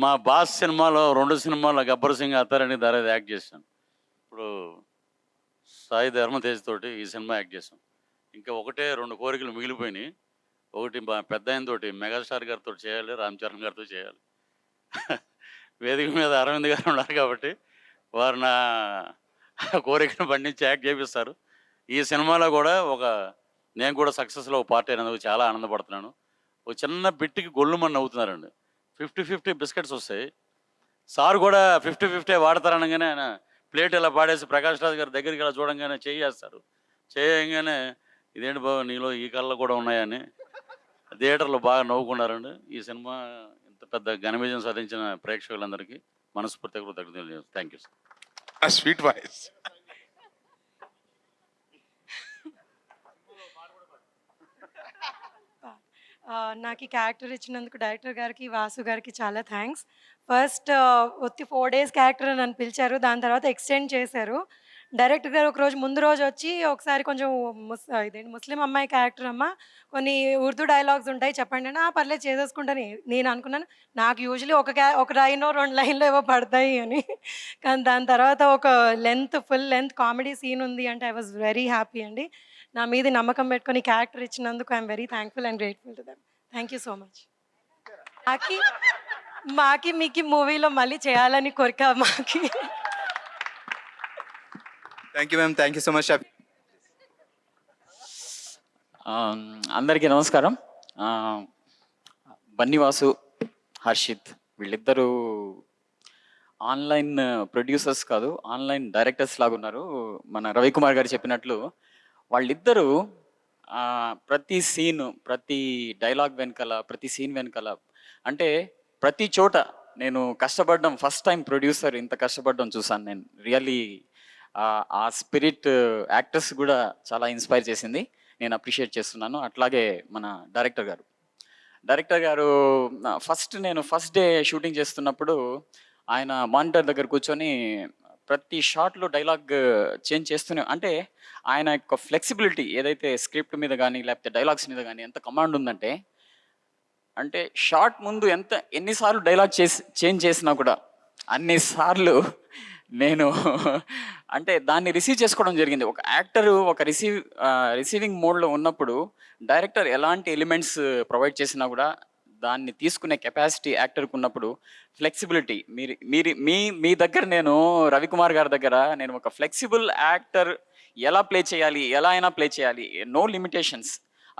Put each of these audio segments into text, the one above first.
మా బాస్ సినిమాలో 2 సినిమాల్లో 'గబ్బర్ సింగ్' అత్తారింటికి దారేది యాక్ట్ చేశాను. ఇప్పుడు సాయి ధర్మ తేజ్ తోటి ఈ సినిమా యాక్ట్ చేశాం. ఇంకా ఒకటే 2 కోరికలు మిగిలిపోయినాయి. ఒకటి మా పెద్దాయనతోటి మెగాస్టార్ గారితో చేయాలి, రామ్ చరణ్ గారితో చేయాలి. వేదిక మీద అరవింద్ గారు ఉన్నారు కాబట్టి వారు నా కోరికను పండించి యాక్ట్ చేపిస్తారు. ఈ సినిమాలో కూడా నేను కూడా సక్సెస్‌లో ఒక పార్ట్ అయినందుకు చాలా ఆనందపడుతున్నాను. ఒక చిన్న బిట్‌కి గొల్లుమని నవ్వుతున్నారండి. 50, 50 బిస్కెట్స్ వస్తాయి. సార్ కూడా 50, 50 వాడతారనగానే ఆయన ప్లేట్ ఇలా పాడేసి ప్రకాష్ రాజ్ గారి దగ్గరికి ఇలా చూడంగానే చేయేస్తారు. చేయంగానే ఇదేంటి బాబు నీలో ఈ కళ్ళు కూడా ఉన్నాయని థియేటర్‌లో బాగా నవ్వుకున్నారండి. ఈ సినిమా ఇంత పెద్ద ఘన విజయం సాధించిన ప్రేక్షకులందరికీ మనస్ఫూర్తిగా కృతజ్ఞతలు. Thank you sir. A sweet voice. నాకు ఈ క్యారెక్టర్ ఇచ్చినందుకు డైరెక్టర్ గారికి, వాసు గారికి చాలా థ్యాంక్స్. ఫస్ట్ ఒత్తి 4 డేస్ క్యారెక్టర్ అని నన్ను పిలిచారు. దాని తర్వాత ఎక్స్టెండ్ చేశారు. డైరెక్టర్ గారు ఒకరోజు ముందు రోజు వచ్చి ఒకసారి కొంచెం ఇదేంటి ముస్లిం అమ్మాయి క్యారెక్టర్ అమ్మ, కొన్ని ఉర్దూ డైలాగ్స్ ఉంటాయి చెప్పండి అని. పర్లేదు చేసేసుకుంటాను. నేను అనుకున్నాను నాకు యూజువల్లీ ఒక లైనో 2 లైన్‌లో ఏవో పడతాయి అని. కానీ దాని తర్వాత ఒక ఫుల్ లెంత్ కామెడీ సీన్ ఉంది అంటే ఐ వాజ్ వెరీ హ్యాపీ అండి. నా మీద నమ్మకం పెట్టుకొని క్యారెక్టర్ ఇచ్చినందుకు I'm very thankful and grateful to them. Thank you so much. మాకి మీకు మూవీలో మళ్ళీ చేయాలని కోరిక మాకి. Thank you, ma'am. Thank you so much, Shafi. అందరికీ నమస్కారం. బన్నీవాసు, హర్షిత్ వీళ్ళిద్దరూ ఆన్లైన్ ప్రొడ్యూసర్స్ కాదు, ఆన్లైన్ డైరెక్టర్స్ లాగా ఉన్నారు. మన రవికుమార్ గారు చెప్పినట్లు వాళ్ళిద్దరూ ప్రతి సీను, ప్రతి డైలాగ్ వెనకాల, ప్రతి సీన్ వెనకాల అంటే ప్రతి చోట నేను కష్టపడడం ఫస్ట్ టైం ప్రొడ్యూసర్ ఇంత కష్టపడడం చూసాను నేను. రియల్లీ ఆ స్పిరిట్ యాక్టర్స్ కూడా చాలా ఇన్స్పైర్ చేసింది. నేను అప్రిషియేట్ చేస్తున్నాను. అట్లాగే మన డైరెక్టర్ గారు నేను ఫస్ట్ డే షూటింగ్ చేస్తున్నప్పుడు ఆయన మానిటర్ దగ్గర కూర్చొని ప్రతి షాట్లో డైలాగ్ చేంజ్ చేస్తూనే, అంటే ఆయన యొక్క ఫ్లెక్సిబిలిటీ ఏదైతే స్క్రిప్ట్ మీద కానీ లేకపోతే డైలాగ్స్ మీద కానీ ఎంత కమాండ్ ఉందంటే, అంటే షార్ట్ ముందు ఎన్నిసార్లు డైలాగ్ చేంజ్ చేసినా కూడా అన్నిసార్లు నేను అంటే దాన్ని రిసీవ్ చేసుకోవడం జరిగింది. ఒక యాక్టరు ఒక రిసీవింగ్ మోడ్లో ఉన్నప్పుడు డైరెక్టర్ ఎలాంటి ఎలిమెంట్స్ ప్రొవైడ్ చేసినా కూడా దాన్ని తీసుకునే కెపాసిటీ యాక్టర్కి ఉన్నప్పుడు ఫ్లెక్సిబిలిటీ మీ దగ్గర నేను రవికుమార్ గారి దగ్గర నేను ఒక ఫ్లెక్సిబుల్ యాక్టర్ ఎలా ప్లే చేయాలి, ఎలా అయినా ప్లే చేయాలి, నో లిమిటేషన్స్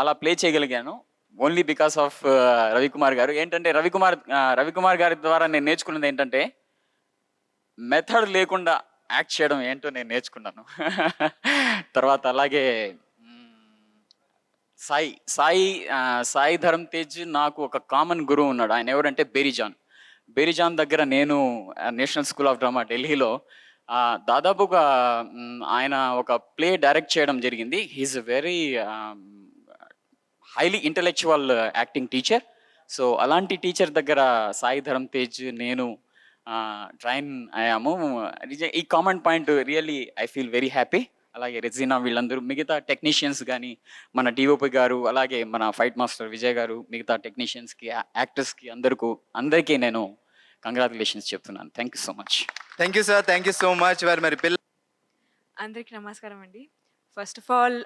అలా ప్లే చేయగలిగాను ఓన్లీ బికాస్ ఆఫ్ రవికుమార్ గారు. ఏంటంటే రవికుమార్ గారి ద్వారా నేను నేర్చుకున్నది ఏంటంటే మెథడ్ లేకుండా యాక్ట్ చేయడం ఏంటో నేను నేర్చుకున్నాను. తర్వాత అలాగే సాయి ధరమ్ తేజ్ నాకు ఒక కామన్ గురువు ఉన్నాడు. ఆయన ఎవరంటే బేరీజాన్ దగ్గర నేను నేషనల్ స్కూల్ ఆఫ్ డ్రామా ఢిల్లీలో దాదాపుగా ఆయన ఒక ప్లే డైరెక్ట్ చేయడం జరిగింది. He's very highly intellectual acting teacher. So అలాంటి టీచర్ దగ్గర సాయి ధరమ్ తేజ్ నేను ట్రైన్ అయ్యాము. ఈ common point really I feel very happy. అలాగే రెజినా వీళ్ళందరూ, మిగతా టెక్నీషియన్స్ కానీ, మన డిఓపి గారు, అలాగే మన ఫైట్ మాస్టర్ విజయ్ గారు, మిగతా టెక్నీషియన్స్కి, యాక్టర్స్కి అందరికీ నేను కంగ్రాచులేషన్స్ చెప్తున్నాను. Thank you so much. Thank you, sir. Thank you so much. మరి పిల్ల అందరికీ నమస్కారం అండి. First of all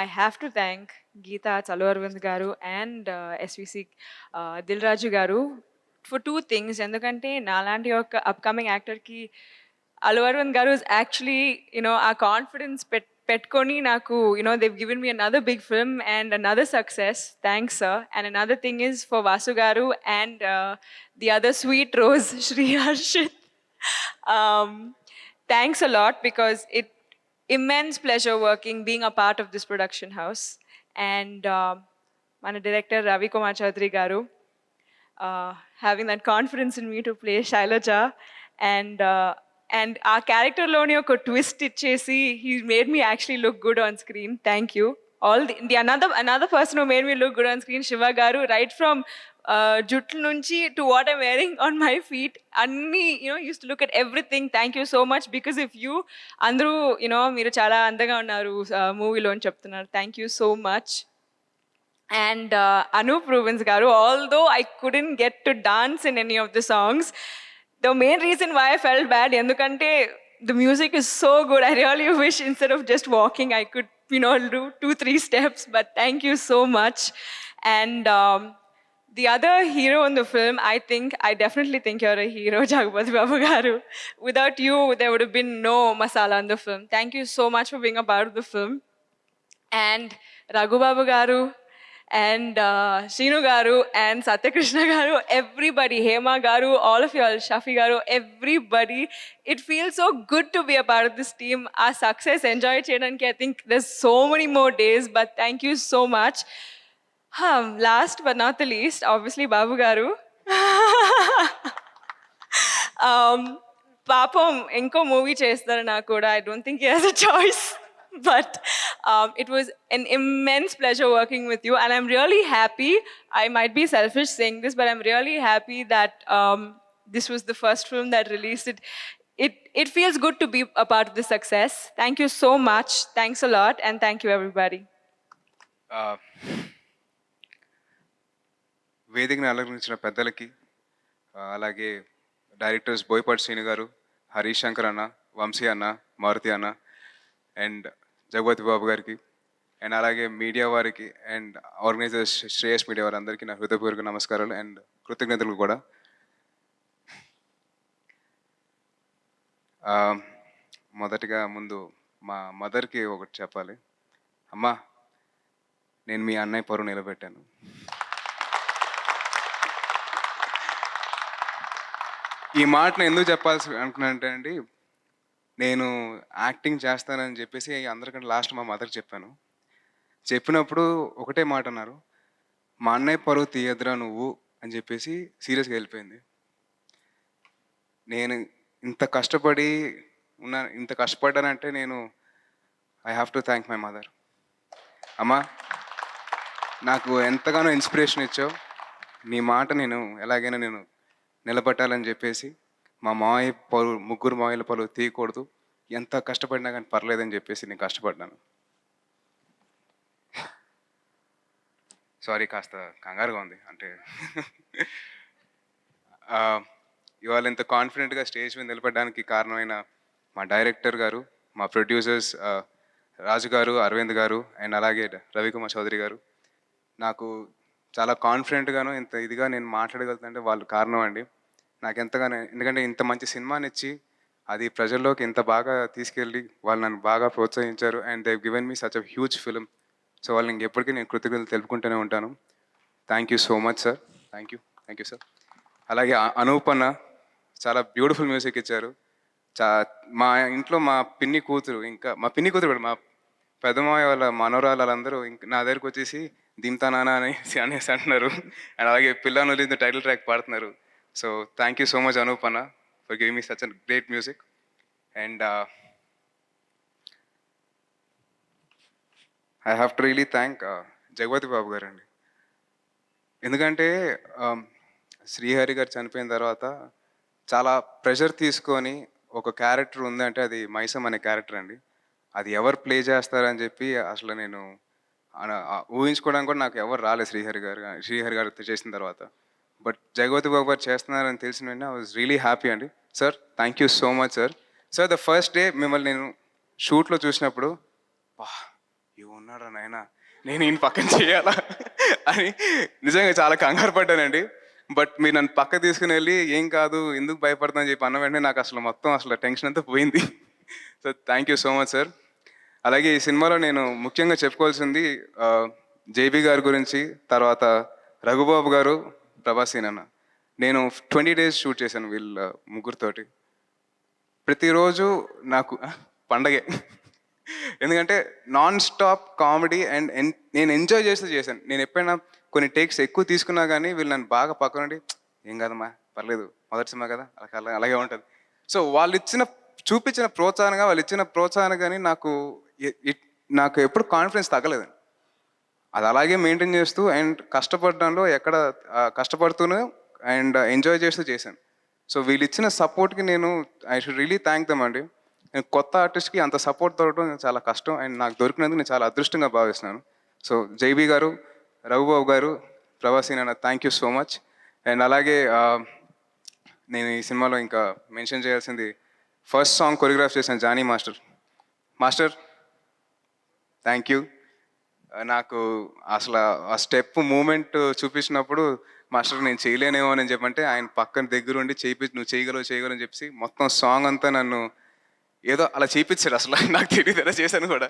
I have to thank Geetha చలు అరవింద్ గారు అండ్ ఎస్విసి దిల్ రాజు గారు ఫర్ 2 things. ఎందుకంటే నాలాంటి ఒక అప్కమింగ్ యాక్టర్కి అల్లు అరవింద్ గారు ఇస్ యాక్చువల్లీ ఆ కాన్ఫిడెన్స్ పెట్టుకొని నాకు they've given me another big film and another success. Thanks, sir. And another thing is for Vasu garu and the other sweet rose Shri Harshit. Thanks a lot, because it immense pleasure being a part of this production house. And my director Ravi Kumar Chaudhary garu having that confidence in me to play Shailaja, and our character loni oka twist ichesi he made me actually look good on screen. Thank you. All the another person who made me look good on screen, Shiva garu, right from jutlu nunchi to what I'm wearing on my feet, anni used to look at everything. Thank you so much, because if you andru meeru chaala andaga unnaru movie lo ani cheptunnaru. Thank you so much. And Anup Rubens garu, although I couldn't get to dance in any of the songs, the main reason why I felt bad, endukante the music is so good. I really wish instead of just walking, I could, do 2-3 steps. But thank you so much. And the other hero in the film, I definitely think you're a hero, Jagapati Babu garu. Without you, there would have been no masala in the film. Thank you so much for being a part of the film. And Raghu Babu garu, and Shinu garu, and Satyakrishna garu, everybody, Hema garu, all of y'all, Shafi garu, everybody. It feels so good to be a part of this team. Our success, enjoy cheyadaniki, I think there's so many more days, but thank you so much. Last but not the least, obviously Babu garu. Papam inko movie chestara na kuda. I don't think he has a choice. But it was an immense pleasure working with you, and I'm really happy. I might be selfish saying this, but I'm really happy that this was the first film that released it. It feels good to be a part of the success. Thank you so much. Thanks a lot, and thank you everybody. వేదికను అలంకరించిన పెద్దలకి, అలాగే directors Boyapati Srinu గారు, హరీష్ శంకర్ అన్న, వంశీ అన్న, మారుతి అన్న, and Jagapathi బాబు గారికి, and అలాగే మీడియా వారికి, అండ్ ఆర్గనైజర్ శ్రేయస్ మీడియా వారి అందరికీ నా హృదయపూర్వక నమస్కారాలు అండ్ కృతజ్ఞతలు కూడా. మొదటిగా ముందు మా మదర్కి ఒకటి చెప్పాలి. అమ్మా, నేను మీ అన్నయ్య పరువు నిలబెట్టాను. ఈ మాటను ఎందుకు చెప్పాల్సి అనుకున్నానంటే అండి, నేను యాక్టింగ్ చేస్తానని చెప్పేసి అందరికంటే లాస్ట్ మా మదర్కి చెప్పాను. చెప్పినప్పుడు ఒకటే మాట అన్నారు, మా అన్నయ్య పరువు తీయద్దురా నువ్వు అని చెప్పేసి సీరియస్గా వెళ్ళిపోయింది. నేను ఇంత కష్టపడ్డానంటే నేను I have to thank my mother. అమ్మా, నాకు ఎంతగానో ఇన్స్పిరేషన్ ఇచ్చావు. నీ మాట నేను ఎలాగైనా నేను నిలబెట్టాలని చెప్పేసి మా మావయ్య పరువు, ముగ్గురు మావయ్యల పరువు తీయకూడదు, ఎంత కష్టపడినా కానీ పర్లేదని చెప్పేసి నేను కష్టపడ్డాను. సారీ, కాస్త కంగారుగా ఉంది. అంటే ఇవాళ ఇంత కాన్ఫిడెంట్గా స్టేజ్ మీద నిలబడడానికి కారణమైన మా డైరెక్టర్ గారు, మా ప్రొడ్యూసర్స్ రాజు గారు, అరవింద్ గారు, అండ్ అలాగే రవికుమార్ చౌదరి గారు. నాకు చాలా కాన్ఫిడెంట్గాను ఇంత ఇదిగా నేను మాట్లాడగలుగుతానంటే వాళ్ళు కారణం అండి. నాకు ఎంతగానో, ఎందుకంటే ఇంత మంచి సినిమాని ఇచ్చి అది ప్రజల్లోకి ఇంత బాగా తీసుకెళ్ళి వాళ్ళు నన్ను బాగా ప్రోత్సహించారు. And they given me such a huge film. So వాళ్ళని ఇంకెప్పటికీ నేను కృతజ్ఞతలు తెలుపుకుంటూనే ఉంటాను. Thank you so much sir. Thank you sir. అలాగే అనూప్ అన్న చాలా బ్యూటిఫుల్ మ్యూజిక్ ఇచ్చారు. మా ఇంట్లో మా పిన్ని కూతురు కూడా మా పెద్దమాయ వాళ్ళ మనోరాలు వాళ్ళందరూ నా దగ్గరికి వచ్చేసి దింతానా అనేసి అంటున్నారు. అండ్ అలాగే పిల్లను వదిలింది టైటిల్ ట్రాక్ పాడుతున్నారు. So thank you so much Anoop అన్న for giving me such a great music. And I have to really thank Jagapathi Babu గారు అండి. ఎందుకంటే శ్రీహరి గారు చనిపోయిన తర్వాత చాలా ప్రెషర్ తీసుకొని ఒక క్యారెక్టర్ ఉందంటే అది మైసమ్ అనే క్యారెక్టర్ అండి. అది ఎవరు ప్లే చేస్తారని చెప్పి అసలు నేను ఊహించుకోవడానికి కూడా నాకు ఎవరు రాలేదు శ్రీహరి గారు చేసిన తర్వాత. బట్ జగపతి బాబు గారు చేస్తున్నారని తెలిసిన వెంటనే ఐ వాజ్ రియలీ హ్యాపీ అండి. Sir, thank you so much sir. Sir, the first day మిమ్మల్ని నేను షూట్లో చూసినప్పుడు ఉన్నారా నాయన, నేను ఈయన పక్కన చేయాలా అని నిజంగా చాలా కంగారు పడ్డానండి. బట్ మీరు నన్ను పక్క తీసుకుని వెళ్ళి ఏం కాదు, ఎందుకు భయపడతానని చెప్పి అన్న వెంటనే నాకు అసలు టెన్షన్ అంతా పోయింది. So thank you so much sir. అలాగే ఈ సినిమాలో నేను ముఖ్యంగా చెప్పుకోవాల్సింది జేబీ గారి గురించి, తర్వాత రఘుబాబు గారు, ప్రభాసీన్ అన్న. నేను 20 days షూట్ చేశాను వీళ్ళ ముగ్గురితోటి. ప్రతిరోజు నాకు పండగే, ఎందుకంటే నాన్ స్టాప్ కామెడీ అండ్ నేను ఎంజాయ్ చేశాను. నేను ఎప్పుడైనా కొన్ని టేక్స్ ఎక్కువ తీసుకున్నా కానీ వీళ్ళు నన్ను బాగా పక్కనుండి ఏం కాదమ్మా పర్లేదు, మొదటి సినిమా కదా, అలాగే ఉంటుంది. సో వాళ్ళు చూపించిన ప్రోత్సాహం కానీ నాకు ఎప్పుడు కాన్ఫిడెన్స్ తగ్గలేదండి. అది అలాగే మెయింటైన్ చేస్తూ అండ్ కష్టపడడంలో కష్టపడుతూనే అండ్ ఎంజాయ్ చేస్తూ చేశాను. సో వీళ్ళు ఇచ్చిన సపోర్ట్కి I should really thank them అండి. నేను కొత్త ఆర్టిస్ట్కి అంత సపోర్ట్ దొరకడం చాలా కష్టం అండ్ నాకు దొరికినందుకు నేను చాలా అదృష్టంగా భావిస్తున్నాను. సో జైబీ గారు, రఘుబాబు గారు, ప్రభాసి నాన్న, thank you so much. And అలాగే నేను ఈ సినిమాలో ఇంకా మెన్షన్ చేయాల్సింది, ఫస్ట్ సాంగ్ కొరియోగ్రాఫ్ చేసిన Jani master. Master thank you. నాకు అసలు ఆ స్టెప్ మూమెంట్ చూపించినప్పుడు మాస్టర్ నేను చేయలేనేమో అని చెప్పంటే ఆయన పక్కన దగ్గరుండి నువ్వు చేయగలవు అని చెప్పి మొత్తం సాంగ్ అంతా నన్ను ఏదో అలా చేయించాడు. అసలు నాకు తెలియదు ఎలా చేశాను కూడా.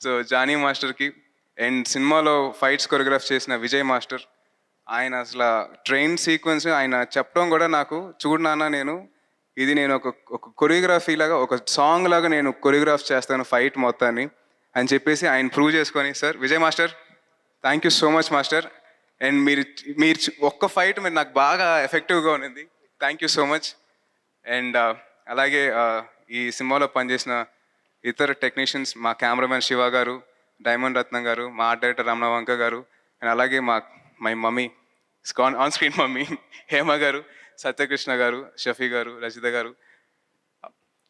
సో జానీ మాస్టర్కి, అండ్ సినిమాలో ఫైట్స్ కొరియోగ్రాఫ్ చేసిన విజయ్ మాస్టర్, ఆయన అసలు ట్రైన్ సీక్వెన్స్ ఆయన చెప్పడం కూడా నాకు, చూడు నాన్న నేను ఒక కొరియోగ్రఫీ లాగా, ఒక సాంగ్ లాగా నేను కొరియోగ్రాఫ్ చేస్తాను ఫైట్ మొత్తాన్ని అని చెప్పేసి ఆయన ప్రూవ్ చేసుకొని, sir Vijay master thank you so much master. And మీరు ఒక్క ఫైట్ మీరు నాకు బాగా ఎఫెక్టివ్గా ఉన్నది, thank you so much. And అలాగే ఈ సినిమాలో పనిచేసిన ఇతర టెక్నీషియన్స్, మా కెమెరామెన్ శివ గారు, డైమండ్ రత్నం గారు, మా ఆర్ట్ డైరెక్టర్ రమణ వంక గారు, అండ్ అలాగే my mummy, on screen mummy Hema గారు, సత్యకృష్ణ గారు, షఫీ గారు, రజిత గారు,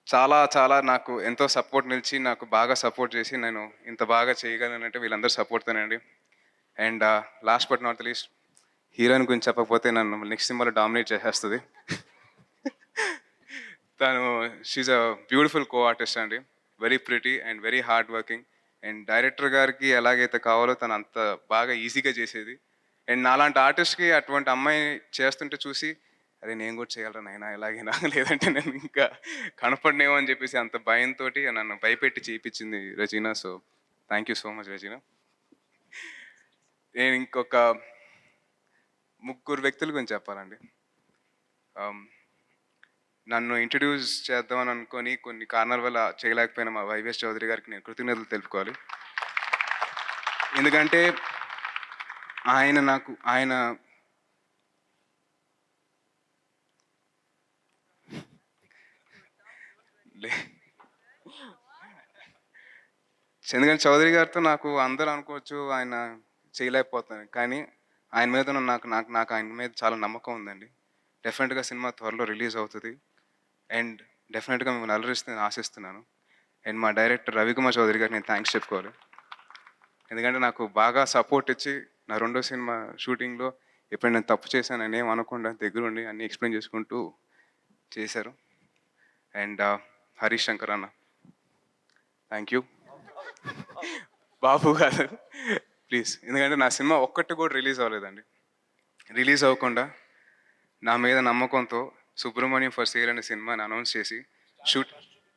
చాలా చాలా నాకు ఎంతో సపోర్ట్ నిలిచి నాకు బాగా సపోర్ట్ చేసి నేను ఇంత బాగా చేయగలనంటే వీళ్ళందరూ సపోర్ట్తోనండి. And last but not least, heroine గురించి చెప్పకపోతే నన్ను నెక్స్ట్ సినిమాలో డామినేట్ చేసేస్తుంది. తను she's a beautiful co artist అండి, very pretty and very hard working. And director గారికి ఎలాగైతే కావాలో తను అంత బాగా ఈజీగా చేసేది. అండ్ నాలాంటి ఆర్టిస్ట్కి అటువంటి అమ్మాయి చేస్తుంటే చూసి, అరే నేను కూడా చేయగలరా నైనా ఎలాగైనా, లేదంటే నేను ఇంకా కనపడినేమో అని చెప్పేసి అంత భయంతో నన్ను భయపెట్టి చేయించింది Razina. So thank you so much Razina. నేను ఇంకొక 3 వ్యక్తుల గురించి చెప్పాలండి. నన్ను ఇంట్రడ్యూస్ చేద్దామని అనుకొని కొన్ని కారణాల వల్ల చేయలేకపోయిన మా వైవేష్ చౌదరి గారికి నేను కృతజ్ఞతలు తెలుపుకోవాలి. ఎందుకంటే ఆయన ఎందుకంటే చౌదరి గారితో నాకు అందరూ అనుకోవచ్చు ఆయన చేయలేకపోతాను, కానీ ఆయన మీద నాకు ఆయన మీద చాలా నమ్మకం ఉందండి. డెఫినెట్గా సినిమా త్వరలో రిలీజ్ అవుతుంది అండ్ డెఫినెట్గా మిమ్మల్ని అలరిస్తుందని ఆశిస్తున్నాను. అండ్ మా డైరెక్టర్ రవికుమార్ చౌదరి గారికి నేను థ్యాంక్స్ చెప్పుకోవాలి. ఎందుకంటే నాకు బాగా సపోర్ట్ ఇచ్చి నా 2వ సినిమా షూటింగ్లో ఎప్పుడు నేను తప్పు చేశాను అని ఏం అనకుండా దగ్గరుండి అన్నీ ఎక్స్ప్లెయిన్ చేసుకుంటూ చేశారు. అండ్ హరీష్ శంకర్ అన్న థ్యాంక్ యూ. బాబు గారు ప్లీజ్, ఎందుకంటే నా సినిమా ఒక్కటి కూడా రిలీజ్ అవ్వలేదండి. రిలీజ్ అవ్వకుండా నా మీద నమ్మకంతో సుబ్రహ్మణ్యం ఫర్ సేల్ అనే సినిమాని అనౌన్స్ చేసి